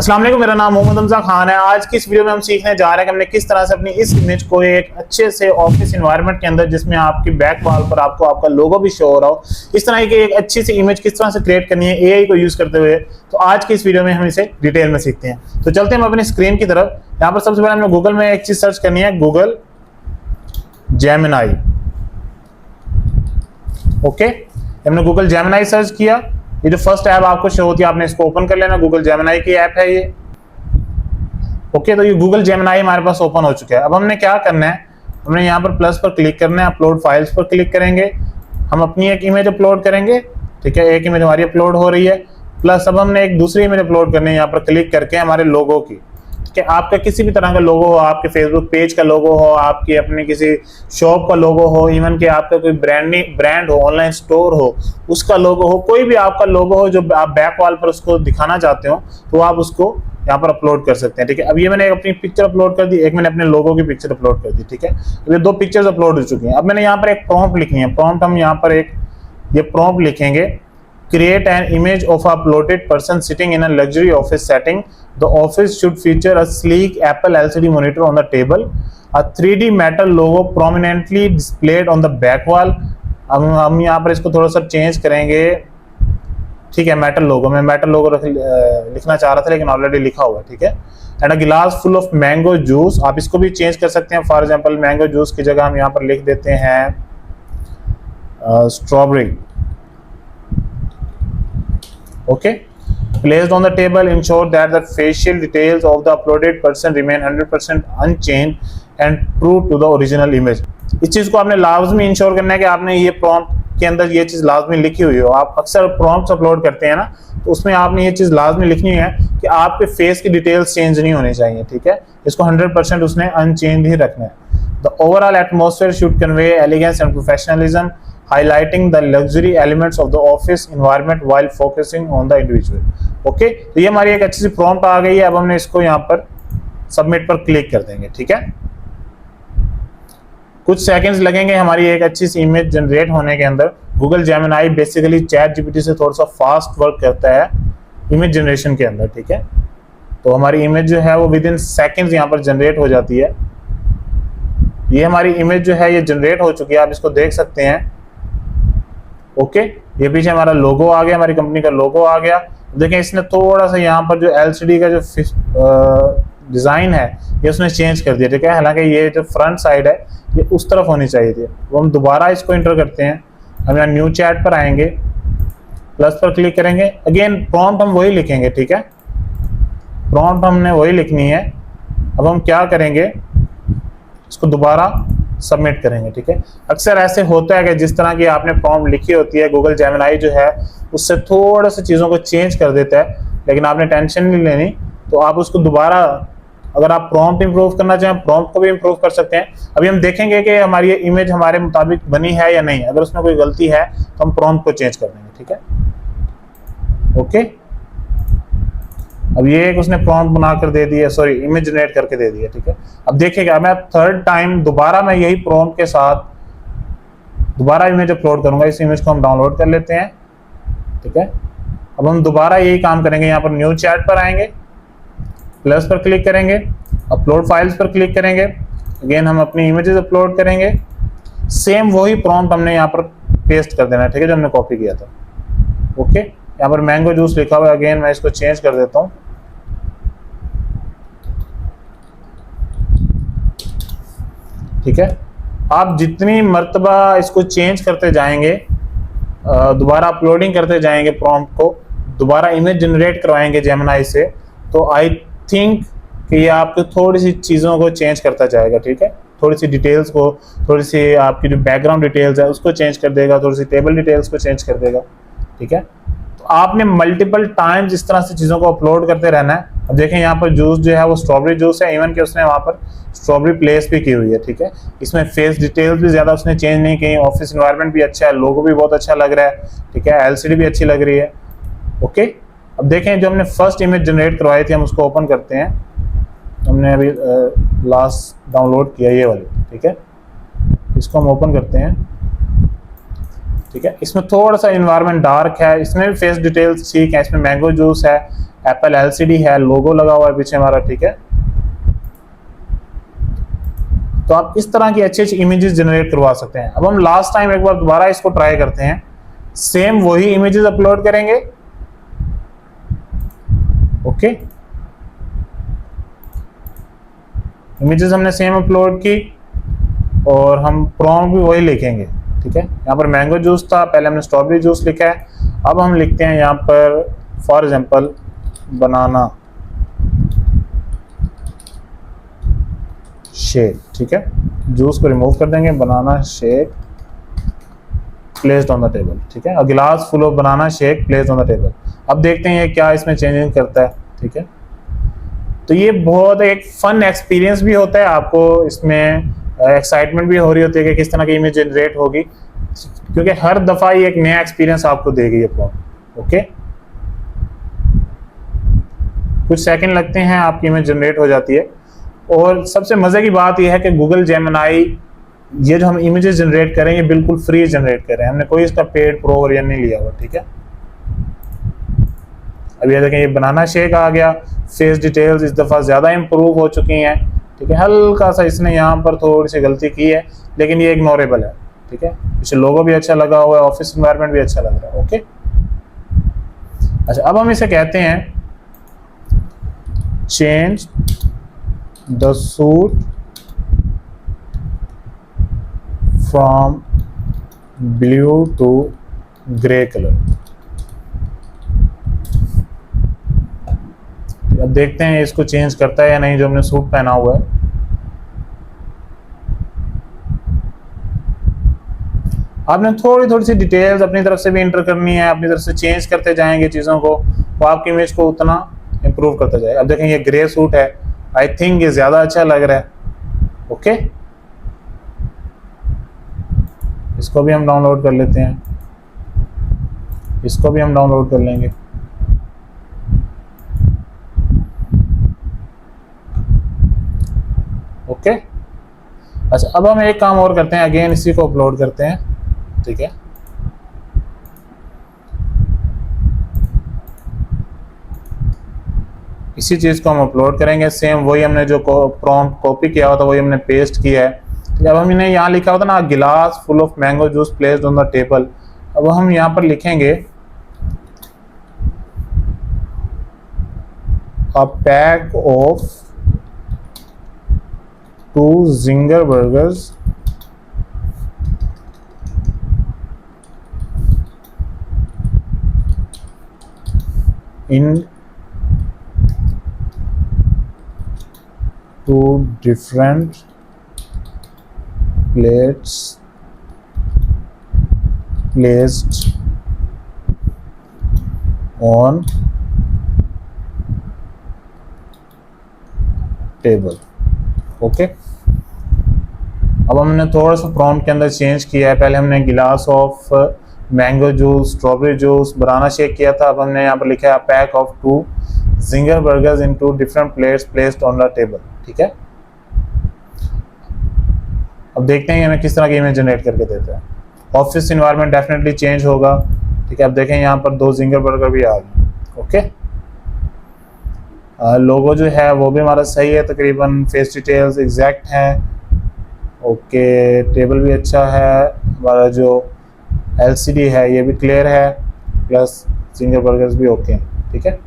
अस्सलाम वालेकुम, मेरा नाम मोहम्मद हमजा खान है। आज की इस वीडियो में हम सीखने जा रहे हैं कि हमने किस तरह से अपनी इस इमेज को एक अच्छे से ऑफिस एनवायरनमेंट के अंदर, जिसमें आपकी बैक वॉल पर आपको आपका लोगो भी शो हो रहा हो, इस तरह की एक अच्छी सी इमेज किस तरह से क्रिएट करनी है एआई को यूज करते हुए। तो आज की इस वीडियो में हम इसे डिटेल में सीखते हैं। तो चलते हैं हम अपनी स्क्रीन की तरफ। यहाँ पर सबसे पहले हमने गूगल में एक चीज सर्च करनी है, गूगल जेमिनाई। ओके, हमने गूगल जेमिनाई सर्च किया। ये जो फर्स्ट ऐप आपको शो होती है, आपने इसको ओपन कर लेना। गूगल जेमिनाई की ऐप है ये। ओके, तो ये गूगल जेमिनाई हमारे पास ओपन हो चुका है। अब हमने क्या करना है, हमने यहाँ पर प्लस पर क्लिक करना है, अपलोड फाइल्स पर क्लिक करेंगे। हम अपनी एक इमेज अपलोड करेंगे। ठीक है, एक इमेज हमारी अपलोड हो रही है। प्लस अब हमने एक दूसरी इमेज अपलोड करनी है, यहाँ पर क्लिक करके हमारे लोगो की। कि आपका किसी भी तरह का लोगो हो, आपके फेसबुक पेज का लोगो हो, आपकी अपनी किसी शॉप का लोगो हो, इवन कि आपका कोई ब्रांड हो, ऑनलाइन स्टोर हो, उसका लोगो हो, कोई भी आपका लोगो हो जो आप बैक वॉल पर उसको दिखाना चाहते हो, तो आप उसको यहाँ पर अपलोड कर सकते हैं। ठीक है, अब ये मैंने अपनी पिक्चर अपलोड कर दी, एक मैंने अपने लोगो की पिक्चर अपलोड कर दी। ठीक है, ये दो पिक्चर्स अपलोड हो चुकी हैं। अब मैंने यहाँ पर एक प्रॉम्प्ट लिखनी है। प्रॉम्प्ट हम यहाँ पर ये प्रॉम्प्ट लिखेंगे, create an image of a uploaded person sitting in a luxury office setting. The office should feature a sleek Apple LCD monitor on the table, a 3D metal logo prominently displayed on the back wall. अब हम यहाँ पर इसको थोड़ा सा change करेंगे। ठीक है, मेटल लोगो, मैं मेटल लोगो लिखना चाह रहा था लेकिन ऑलरेडी लिखा हुआ है। ठीक है, एंड अ गिलास फुल ऑफ मैंगो जूस। आप इसको भी चेंज कर सकते हैं। फॉर एग्जांपल मैंगो जूस की जगह हम यहाँ पर लिख देते हैं strawberry. Okay, placed on the table, ensure that the facial details of the uploaded person remain 100% unchanged and true to the original image. इस चीज को आपने लाजमी इंश्योर करना है कि आपने ये प्रॉम्प्ट के अंदर ये चीज लाजमी लिखी हुई हो। आप अक्सर प्रॉम्प्ट्स अपलोड करते हैं ना, तो उसमें आपने ये चीज लाजमी लिखनी है कि आपके फेस की डिटेल्स चेंज नहीं होनी चाहिए। ठीक है, इसको 100% उसने अनचेंज ही रखना है। The overall atmosphere should convey elegance and professionalism, highlighting the luxury elements of the office environment while focusing on the individual. Okay, तो ये हमारी एक अच्छी सी प्रॉम्प्ट आ गई है। अब हमने इसको यहाँ पर सबमिट पर क्लिक कर देंगे। ठीक है, कुछ सेकंड्स लगेंगे हमारी एक अच्छी सी इमेज जनरेट होने के अंदर। Google Gemini basically chat GPT से थोड़ा सा फास्ट वर्क करता है इमेज जनरेशन के अंदर। ठीक है, तो हमारी इमेज जो है वो विद इन सेकेंड्स यहाँ पर जनरेट हो जाती है। ये हमारी इमेज जो है ये जनरेट हो चुकी है, आप इसको देख सकते हैं। ओके, ये पीछे हमारा लोगो आ गया, हमारी कंपनी का लोगो आ गया। देखें, इसने थोड़ा सा यहाँ पर जो एलसीडी का जो डिजाइन है ये उसने चेंज कर दिया। ठीक है, हालांकि ये जो फ्रंट साइड है ये उस तरफ होनी चाहिए थी। वो हम दोबारा इसको इंटर करते हैं। हम यहाँ न्यू चैट पर आएंगे, प्लस पर क्लिक करेंगे। अगेन प्रॉम्प्ट हम वही लिखेंगे। ठीक है, प्रॉम्प्ट हमने वही लिखनी है। अब हम क्या करेंगे, इसको दोबारा सबमिट करेंगे। ठीक है, अक्सर ऐसे होता है कि जिस तरह की आपने प्रॉम्प्ट लिखी होती है, गूगल जेमिनाई जो है उससे थोड़ा सा चीज़ों को चेंज कर देता है, लेकिन आपने टेंशन नहीं लेनी। तो आप उसको दोबारा, अगर आप प्रॉम्प्ट इंप्रूव करना चाहें, प्रॉम्प्ट को भी इंप्रूव कर सकते हैं। अभी हम देखेंगे कि हमारी ये इमेज हमारे मुताबिक बनी है या नहीं। अगर उसमें कोई गलती है तो हम प्रॉम्प्ट को चेंज कर देंगे। ठीक है, ओके, अब ये एक उसने प्रॉम्प्ट बनाकर दे दिया, सॉरी इमेज जनरेट करके दे दिया। ठीक है, अब देखिएगा मैं थर्ड टाइम दोबारा मैं यही प्रॉम्प्ट के साथ दोबारा इमेज अपलोड करूंगा। इस इमेज को हम डाउनलोड कर लेते हैं। ठीक है, अब हम दोबारा यही काम करेंगे। यहाँ पर न्यू चैट पर आएंगे, प्लस पर क्लिक करेंगे, अपलोड फाइल्स पर क्लिक करेंगे। अगेन हम अपनी इमेजेस अपलोड करेंगे। सेम वही प्रॉम्प्ट हमने यहाँ पर पेस्ट कर देना है। ठीक है, जो हमने कॉपी किया था। ओके, यहाँ पर मैंगो जूस लिखा हुआ है। अगेन मैं इसको चेंज कर देता हूँ। ठीक है, आप जितनी मर्तबा इसको चेंज करते जाएंगे, दोबारा अपलोडिंग करते जाएंगे, प्रॉम्प्ट को दोबारा इमेज जनरेट करवाएंगे जेमिनाई से, तो आई थिंक कि ये आपको थोड़ी सी चीज़ों को चेंज करता जाएगा। ठीक है, थोड़ी सी डिटेल्स को, थोड़ी सी आपकी जो बैकग्राउंड डिटेल्स है उसको चेंज कर देगा, थोड़ी सी टेबल डिटेल्स को चेंज कर देगा। ठीक है, तो आपने मल्टीपल टाइम्स इस तरह से चीज़ों को अपलोड करते रहना है। अब देखें, यहाँ पर जूस जो है वो स्ट्रॉबेरी जूस है, इवन कि उसने वहाँ पर स्ट्रॉबेरी प्लेस भी की हुई है। ठीक है, इसमें फेस डिटेल्स भी ज़्यादा उसने चेंज नहीं की। ऑफिस एनवायरनमेंट भी अच्छा है, लोगो भी बहुत अच्छा लग रहा है। ठीक है, एलसीडी भी अच्छी लग रही है। ओके, अब देखें जो हमने फर्स्ट इमेज जनरेट करवाई थी, हम उसको ओपन करते हैं। हमने अभी लास्ट डाउनलोड किया ये वाली। ठीक है, इसको हम ओपन करते हैं। ठीक है, इसमें थोड़ा सा इन्वायरमेंट डार्क है, इसमें भी फेस डिटेल्स ठीक है। इसमें मैंगो जूस है, एप्पल एलसीडी है, लोगो लगा हुआ है पीछे हमारा, ठीक है। तो आप इस तरह की अच्छी अच्छी इमेजेस जनरेट करवा सकते हैं। अब हम लास्ट टाइम एक बार दोबारा इसको ट्राई करते हैं, सेम वही इमेजेस अपलोड करेंगे। ओके, इमेजेस हमने सेम अपलोड की और हम प्रॉम्प्ट भी वही लिखेंगे, ठीक है। यहाँ पर मैंगो जूस था, पहले हमने स्ट्रॉबेरी जूस लिखा है, अब हम लिखते हैं यहाँ पर फॉर एग्जांपल बनाना शेक, ठीक है। जूस को रिमूव कर देंगे, banana shake placed on the table, ठीक है। अ गिलास full of banana shake placed on the table. अब देखते हैं ये क्या इसमें चेंजिंग करता है, ठीक है। तो ये बहुत एक फन एक्सपीरियंस भी होता है, आपको इसमें एक्साइटमेंट भी हो रही होती है कि किस तरह की इमेज जनरेट होगी, क्योंकि हर दफा ये एक नया एक्सपीरियंस आपको देगी ये प्रॉम्प्ट। ओके, कुछ सेकंड लगते हैं, आपकी इमेज जनरेट हो जाती है। और सबसे मजे की बात यह है कि गूगल जेमिनाई ये जो हम इमेजेस जनरेट करें ये बिल्कुल फ्री जनरेट कर रहे हैं, हमने कोई इसका पेड प्रो वर्जन नहीं लिया हुआ, ठीक है। अब ये देखें, ये बनाना शेक आ गया, फेस डिटेल्स इस दफ़ा ज़्यादा इंप्रूव हो चुकी हैं, ठीक है। हल्का सा इसने यहाँ पर थोड़ी सी गलती की है, लेकिन ये इग्नोरेबल है, ठीक है। इसे लोगो भी अच्छा लगा हुआ है, ऑफिस एनवायरनमेंट भी अच्छा लग रहा है। ओके, अच्छा, अब हम इसे कहते हैं change the suit from blue to grey colour. अब देखते हैं इसको चेंज करता है या नहीं जो हमने सूट पहना हुआ है। आपने थोड़ी थोड़ी सी डिटेल्स अपनी तरफ से भी इंटर करनी है, अपनी तरफ से चेंज करते जाएंगे चीज़ों को, तो आपकी इमेज को उतना इंप्रूव करता जाएगा। अब देखें, ये ग्रे सूट है, आई थिंक ये ज़्यादा अच्छा लग रहा है। ओके, इसको भी हम डाउनलोड कर लेते हैं, इसको भी हम डाउनलोड कर लेंगे। ओके, अच्छा, अब हम एक काम और करते हैं, अगेन इसी को अपलोड करते हैं, ठीक है। इसी चीज़ को हम अपलोड करेंगे, सेम वही हमने जो प्रॉम्प्ट कॉपी किया हुआ था वही हमने पेस्ट किया है। जब हम इन्हें यहाँ लिखा होता ना, गिलास full of mango juice placed on the table, अब हम यहाँ पर लिखेंगे a pack of 2 ginger burgers in 2 different plates placed on table. Okay, अब हमने थोड़ा सा प्रॉम्प्ट के अंदर चेंज किया है। पहले हमने गिलास of mango juice, strawberry juice, banana shake किया था, अब हमने यहाँ पर लिखा है pack of 2 ginger burgers in 2 different plates placed on the table, ठीक है। अब देखते हैं हमें किस तरह की इमेज जनरेट करके देता है। ऑफिस इन्वायरमेंट डेफिनेटली चेंज होगा, ठीक है। अब देखें, यहाँ पर 2 जिंगर बर्गर भी आ गए। ओके, लोगो जो है वो भी हमारा सही है तकरीबन, फेस डिटेल्स एग्जैक्ट हैं। ओके, टेबल भी अच्छा है, हमारा जो एलसीडी है ये भी क्लियर है, प्लस जिंगर बर्गर्स भी ओके हैं, ठीक है।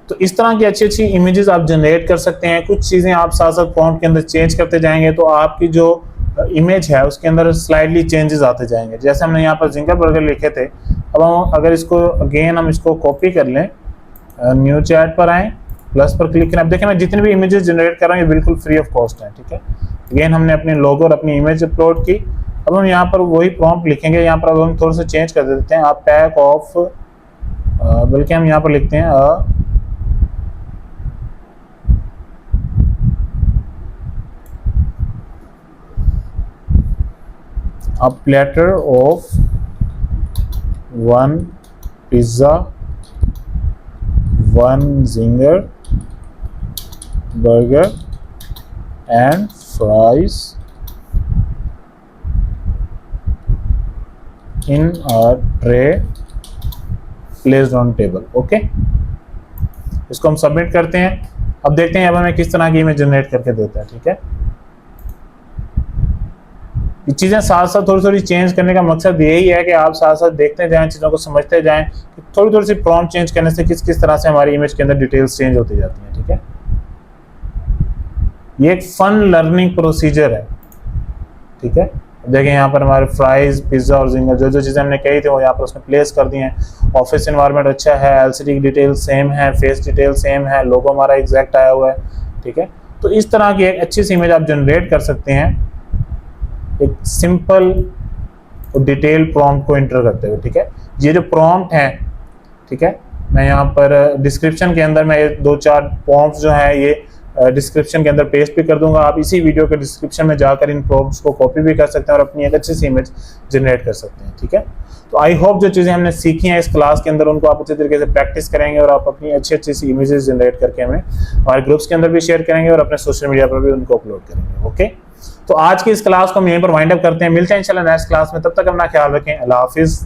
तो इस तरह की अच्छी अच्छी इमेजेस आप जनरेट कर सकते हैं। कुछ चीज़ें आप साथ साथ प्रॉम्प्ट के अंदर चेंज करते जाएंगे तो आपकी जो इमेज है उसके अंदर स्लाइडली चेंजेस आते जाएंगे। जैसे हमने यहाँ पर जिंगर बर्गर लिखे थे, अब हम अगर इसको अगेन हम इसको कॉपी कर लें, न्यू चैट पर आएँ, प्लस पर क्लिक करें। अब देखें, मैं जितने भी इमेजेस जनरेट कर रहा हूँ ये बिल्कुल फ्री ऑफ कॉस्ट है, ठीक है। अगेन हमने अपनी लोगो और अपनी इमेज अपलोड की। अब हम यहाँ पर वही प्रॉम्प्ट लिखेंगे, यहाँ पर अब हम थोड़ा सा चेंज कर देते हैं, आप पैक ऑफ, बल्कि हम यहाँ पर लिखते हैं a platter of 1 pizza, 1 zinger burger and fries in a tray placed on table. Okay, इसको हम सबमिट करते हैं। अब देखते हैं अब हमें किस तरह की इमेज जनरेट करके देता है। ठीक है, ये चीज़ें साथ साथ थोड़ी थोड़ी चेंज करने का मकसद यही है कि आप साथ साथ देखते जाएं, चीज़ों को समझते जाएं कि थोड़ी थोड़ी सी प्रॉम्प्ट चेंज करने से किस किस तरह से हमारी इमेज के अंदर डिटेल्स चेंज होती जाती हैं। ठीक है, ये एक फन लर्निंग प्रोसीजर है। ठीक है, देखिए यहाँ पर हमारे फ्राइज, पिज्ज़ा और जिंगर जो जो चीज़ें हमने कही थी वो यहाँ पर उसने प्लेस कर दी हैं। ऑफिस एनवायरनमेंट अच्छा है, एलसीडी की डिटेल सेम है, फेस डिटेल सेम है, लोगो हमारा एग्जैक्ट आया हुआ है। ठीक है, तो इस तरह की एक अच्छी सी इमेज आप जनरेट कर सकते हैं एक सिंपल डिटेल प्रॉम्प्ट को एंटर करते हुए। ठीक है, ये जो प्रॉम्प्ट है, ठीक है, मैं यहाँ पर डिस्क्रिप्शन के अंदर मैं 2-4 प्रॉम्प्ट्स जो है ये डिस्क्रिप्शन के अंदर पेस्ट भी कर दूंगा। आप इसी वीडियो के डिस्क्रिप्शन में जाकर इन प्रॉम्प्ट्स को कॉपी भी कर सकते हैं और अपनी एक अच्छी सी इमेज जनरेट कर सकते हैं। ठीक है, तो आई होप जो चीज़ें हमने सीखी हैं इस क्लास के अंदर उनको आप अच्छे तरीके से प्रैक्टिस करेंगे और आप अपनी अच्छी अच्छी सी इमेजेस जनरेट करके हमें हमारे ग्रुप्स के अंदर भी शेयर करेंगे और अपने सोशल मीडिया पर भी उनको अपलोड करेंगे। ओके, तो आज की इस क्लास को हम यहीं पर वाइंड अप करते हैं। मिलते हैं इंशाल्लाह नेक्स्ट क्लास में, तब तक अपना ख्याल रखें। अल्लाह हाफिज़।